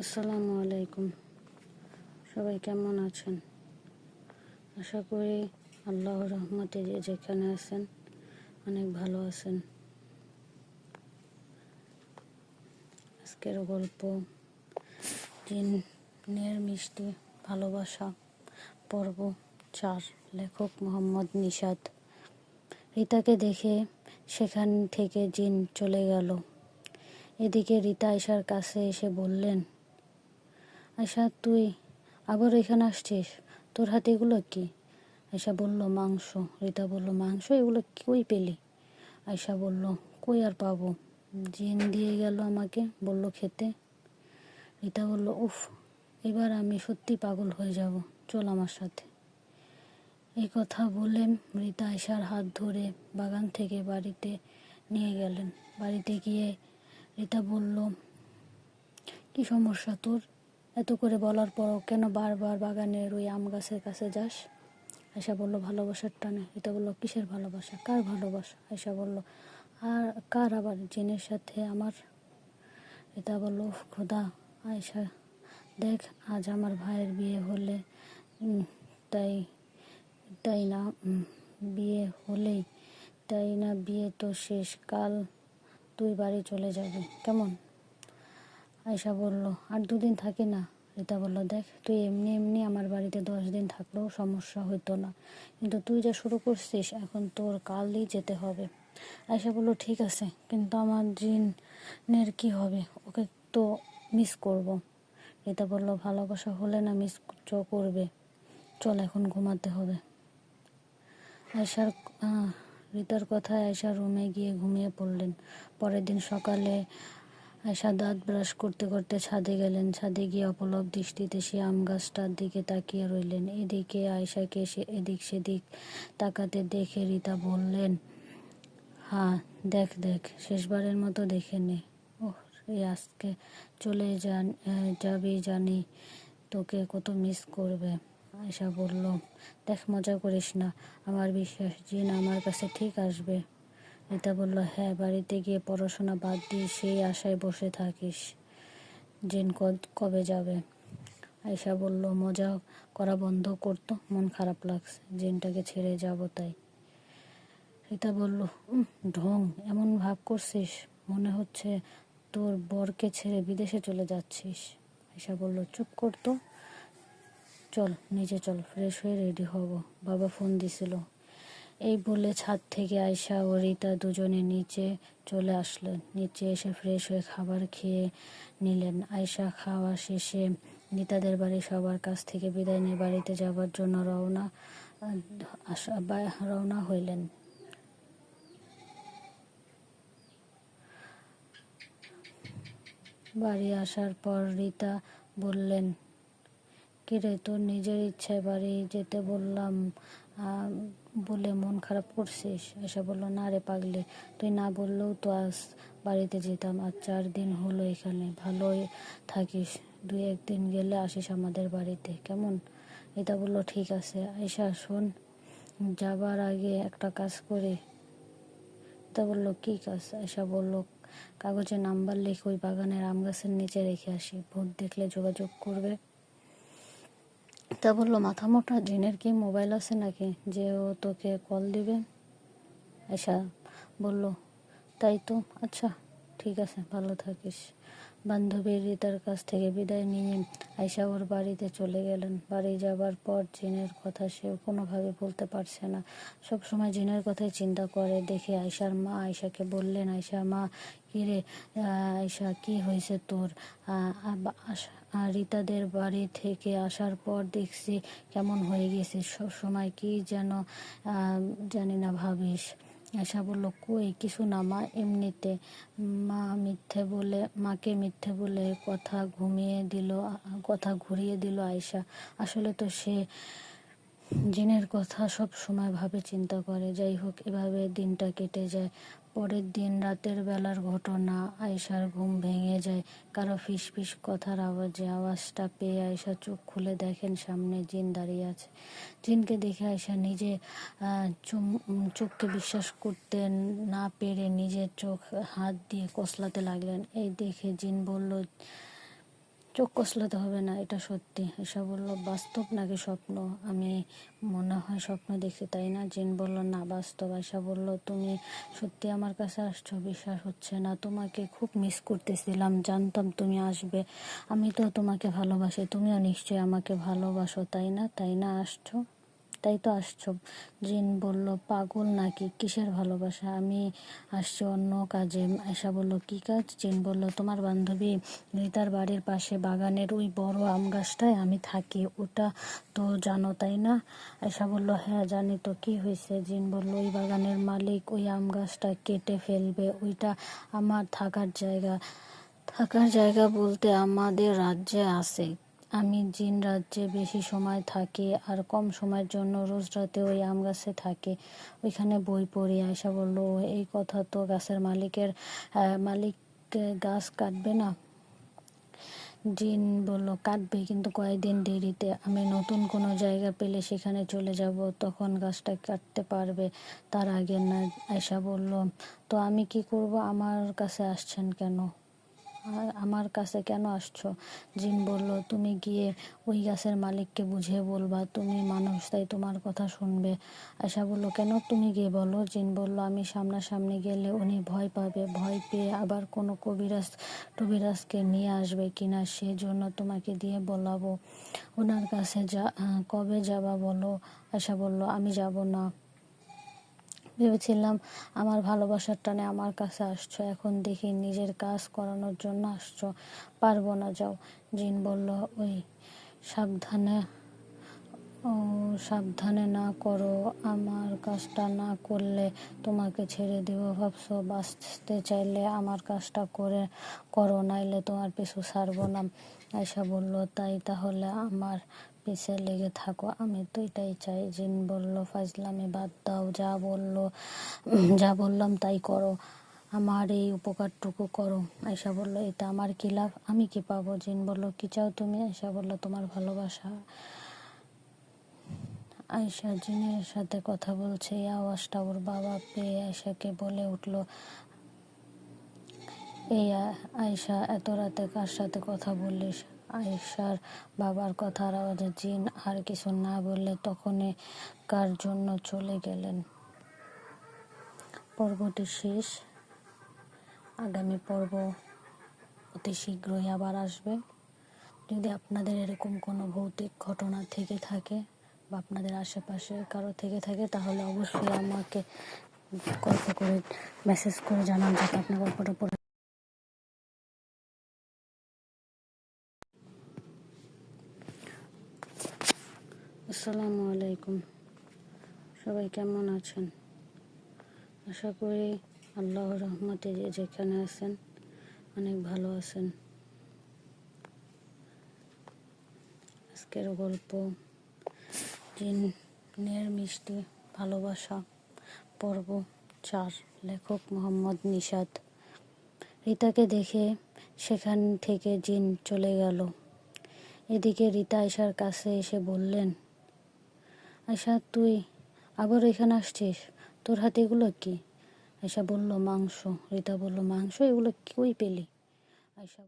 আসসালামু আলাইকুম। সবাই কেমন আছেন? আশা করি আল্লাহর রহমতে যে যেখানে আছেন অনেক ভালো আছেন। আজকের গল্প জিনের মিষ্টি ভালোবাসা, পর্ব 4। লেখক মোহাম্মদ নিশাত। রিতাকে দেখে সেখান থেকে জিন চলে গেল। এদিকে রিতা আয়শার কাছে এসে বললেন, আয়শা, তুই আবার এখানে আসছিস? তোর হাতে এগুলো কি? আয়শা বলল, মাংস। রিতা বলল, মাংস? এগুলো কই পেলি? আয়শা বলল, কই আর পাবো, জিন দিয়ে গেল আমাকে, বলল খেতে। রিতা বলল, উফ, এবার আমি সত্যি পাগল হয়ে যাব, চল আমার সাথে। এই কথা বলে রিতা আয়শার হাত ধরে বাগান থেকে বাড়িতে নিয়ে গেলেন। বাড়িতে গিয়ে রিতা বলল, কি সমস্যা তোর? এত করে বলার পরও কেন বারবার বাগানের ওই আম গাছের কাছে যাস? আয়শা বলল, ভালোবাসার টানে। রিতা বলল, কিসের ভালোবাসা? কার ভালোবাসা? আয়শা বলল, আর কার আবার? জিনের সাথে আমার। রিতা বলল, উফ খোদা। আয়শা, দেখ, আজ আমার ভাইয়ের বিয়ে হলে তাই তাই না বিয়ে হলেই তাই না বিয়ে তো শেষ, কাল তুই বাড়ি চলে যাবি, কেমন? আয়শা বলল, আর দুদিন থাকি না। রিতা বলল, দেখ, তুই এমনি এমনি আমার বাড়িতে 10 দিন থাকলেও সমস্যা হতো না, কিন্তু তুই যা শুরু করছিস, এখন তোর কালই যেতে হবে। আয়শা বলল, ঠিক আছে, কিন্তু আমার জিনের কি হবে? ওকে তো মিস করব। রিতা বলল, ভালোবাসা হলে না মিস করবে, চল এখন ঘুমাতে হবে। রিতার কথায় আয়শা রুমে গিয়ে ঘুমিয়ে পড়লেন। পরের দিন সকালে আয়শা দাঁত ব্রাশ করতে করতে ছাদে গেলেন। ছাদে গিয়ে অপলক দৃষ্টিতে সে আম গাছটার দিকে তাকিয়ে রইলেন। এদিকে আয়শাকে সে এদিক সেদিক তাকাতে দেখে রিতা বললেন, হ্যাঁ, দেখ দেখ, শেষবারের মতো দেখে নে। ওহ, আজকে চলে যাবি জানি, তোকে কত মিস করবে। আয়শা বলল, দেখ, মজা করিস না, আমার বিশ্বাস জিন আমার কাছে ঠিক আসবে। রিতা বলল, হ্যাঁ, বাড়িতে গিয়ে পড়াশোনা বাদ দিয়ে সেই আশায় বসে থাকিস জিন কবে যাবে। আয়শা বলল, মজা করা বন্ধ করতো, মন খারাপ লাগছে, জিনটাকে ছেড়ে যাব তাই। রিতা বলল, ঢং, এমন ভাব করছিস, মনে হচ্ছে তোর বরকে ছেড়ে বিদেশে চলে যাচ্ছিস। আয়শা বলল, চুপ করতো, চল নিচে চল, ফ্রেশ হয়ে রেডি হব, বাবা ফোন দিছিল। এই বলে ছাদ থেকে আয়শা ও রিতা দুজনে নিচে চলে আসলেন। নিচে এসে ফ্রেশ হয়ে খাবার খেয়ে নিলেন। আয়শা খাওয়া শেষে রিতাদের বাড়ি সবার কাছ থেকে বিদায় নিয়ে বাড়িতে যাবার জন্য রওনা হইলেন। বাড়ি আসার পর রিতা বললেন, কিরে, তোর নিজের ইচ্ছায় বাড়ি যেতে বললাম বলে মন খারাপ করছিস? আয়শা বলল, না রে পাগলি, তুই না বললেও তো আজ বাড়িতে যেতাম। আজ 4 দিন হলো এখানে, ভালোই থাকিস, 2-1 দিন গেলে আসিস আমাদের বাড়িতে, কেমন? রিতা বলল, ঠিক আছে। আয়শা, শোন, যাবার আগে একটা কাজ করি। রিতা বলল, কি কাজ? আয়শা বলল, কাগজে নাম্বার লিখে ওই বাগানের আম গাছের নিচে রেখে আসি, ভূত দেখলে যোগাযোগ করবে। তা বলল, মাথা মোটা, জিনের কি মোবাইল আছে নাকি যে ও তোকে কল দিবে? আয়শা বলল, তাই তো, আচ্ছা ঠিক আছে, ভালো থাকিস। বান্ধবী রিতার কাছ থেকে বিদায় নিয়ে আয়শা ওর বাড়িতে চলে গেলেন। বাড়ি যাবার পর জিনের কথা সে কোনোভাবে বলতে পারছে না, সব সময় জিনের কথাই চিন্তা করে। দেখে আয়শার মা আয়শাকে বললেন, আয়শা মা, কি রে আয়শা, কি হয়েছে তোর? রিতাদের বাড়ি থেকে আসার পর দেখছি কেমন হয়ে গেছিস, সব সময় কি যেন জানি না ভাবিস। আয়শা বলল, কই কিছু না মা, এমনিতে। মাকে মিথ্যে বলে কথা ঘুরিয়ে দিল আয়শা। আসলে তো সে জিনের কথা সব সময় ভাবে, চিন্তা করে। যাই হোক, এভাবে দিনটা কেটে যায়। পরের দিন রাতের বেলার ঘটনা। আয়শার ঘুম ভেঙে যায় কারো ফিস ফিস কথার আওয়াজে। আওয়াজটা পেয়ে আয়শা চোখ খুলে দেখেন সামনে জিন দাঁড়িয়ে আছে। জিনকে দেখে আয়শা নিজে চোখকে বিশ্বাস করতে না পেরে নিজের চোখ হাত দিয়ে কসলাতে লাগলেন। এই দেখে জিন বলল, চোখ কসলাতে হবে না, এটা সত্যি। আয়শা বলল, বাস্তব নাকি স্বপ্ন? আমি মনে হয় স্বপ্ন দেখছি, তাই না? জিন বলল, না, বাস্তব। আয়শা বলল, তুমি সত্যি আমার কাছে আসছো? বিশ্বাস হচ্ছে না, তোমাকে খুব মিস করতেছিলাম, জানতাম তুমি আসবে। আমি তো তোমাকে ভালোবাসি, তুমিও নিশ্চয়ই আমাকে ভালোবাসো, তাই না? তাই না আসছো? তাই তো আসছো। জিন বলল, পাগল নাকি? কিসের ভালোবাসা? আমি আসছি অন্য কাজে। আয়শা বলল, কি কাজ? জিন বলল, তোমার বান্ধবী রিতার বাড়ির পাশে বাগানের ওই বড় আম গাছটায় আমি থাকি, ওটা তো জানো, তাই না? আয়শা বলল, হ্যাঁ জানি তো, কি হয়েছে? জিন বলল, ওই বাগানের মালিক ওই আম গাছটা কেটে ফেলবে, ওইটা আমার থাকার জায়গা। থাকার জায়গা বলতে আমাদের রাজ্যে আছে। আমি জিন রাজ্যে বেশি সময় থাকি আর কম সময়ের জন্য রোজ রাতে ওই আম গাছে থাকি, ওইখানে বই পড়ি। আয়শা বলল, এই কথা তো গাছের মালিক গাছ কাটবে না? জিন বলল, কাটবে, কিন্তু কয়েকদিন দেরিতে। আমি নতুন কোনো জায়গা পেলে সেখানে চলে যাব, তখন গাছটা কাটতে পারবে, তার আগে না। আয়শা বলল, তো আমি কি করব? আমার কাছে আসছেন কেন? আমার কাছে কেন আসছো? জিন বলল, তুমি গিয়ে ওই গাছের মালিককে বুঝিয়ে বলবা তুমি মানুষ, তাই তোমার কথা শুনবে। আয়শা বলল, কেন? তুমি গিয়ে বলো। জিন বলল, আমি সামনাসামনি গেলে উনি ভয় পাবে, ভয় পেয়ে আবার কোনো টবিরাজকে নিয়ে আসবে কিনা, সেজন্য তোমাকে দিয়ে বলাবো। ওনার কাছে কবে যাবা বলো? আয়শা বলল, আমি যাব না। ভেবেছিলাম আমার ভালোবাসার টানে আমার কাছে আসছো, এখন দেখি নিজের কাজ করানোর জন্য আসছো। পারবো না, যাও। জিন বলল, ওই সাবধানে ও সাবধানে না করো, আমার কাজটা না করলে তোমাকে ছেড়ে দেবো ভাবছো? বাঁচতে চাইলে আমার কাজটা করো, নাইলে তোমার পিছু ছাড়বো না। আয়শা বলল, তাই তাহলে আমার পিছে লেগে থাকো, আমি তো এটাই চাই। জিন বলল, ফাজলামি বাদ দাও, যা বললাম তাই করো, আমার এই উপকারটুকু করো। আয়শা বলল, এটা আমার কি লাভ? আমি কি পাবো? জিন বলল, কি চাও তুমি? আয়শা বলল, তোমার ভালোবাসা। আয়শা জিনের সাথে কথা বলছে, এই আওয়াজটা ওর বাবা পেয়ে আয়শাকে বলে উঠল, এই আয়শা, এত রাতে কার সাথে কথা বললিস? আয়শার বাবার কথার আওয়াজে জিন আর কিছু না বললে তখনই কার জন্য চলে গেলেন। পর্বটি শেষ। আগামী পর্ব অতি শীঘ্রই আবার আসবে। যদি আপনাদের এরকম কোনো ভৌতিক ঘটনা থেকে থাকে বা আপনাদের আশেপাশে কারো থেকে থাকে, তাহলে অবশ্যই আমাকে গল্প করে মেসেজ করে জানান, যাতে আপনার গল্পটা পড়ে। আসসালামু আলাইকুম, সবাই কেমন আছেন? আশা করি আল্লাহর রহমতে যে যেখানে আছেন অনেক ভালো আছেন। আজকের গল্প, জিনের মিষ্টি ভালোবাসা, পর্ব 4। লেখক মোহাম্মদ নিশাত। রিতাকে দেখে সেখান থেকে জিন চলে গেল। এদিকে রিতা আয়শার কাছে এসে বললেন, আয়শা, তুই আবার এখানে আসছিস? তোর হাতে এগুলো কি? আয়শা বলল, মাংস। রিতা বলল, মাংস? এগুলো কই পেলি? আয়শা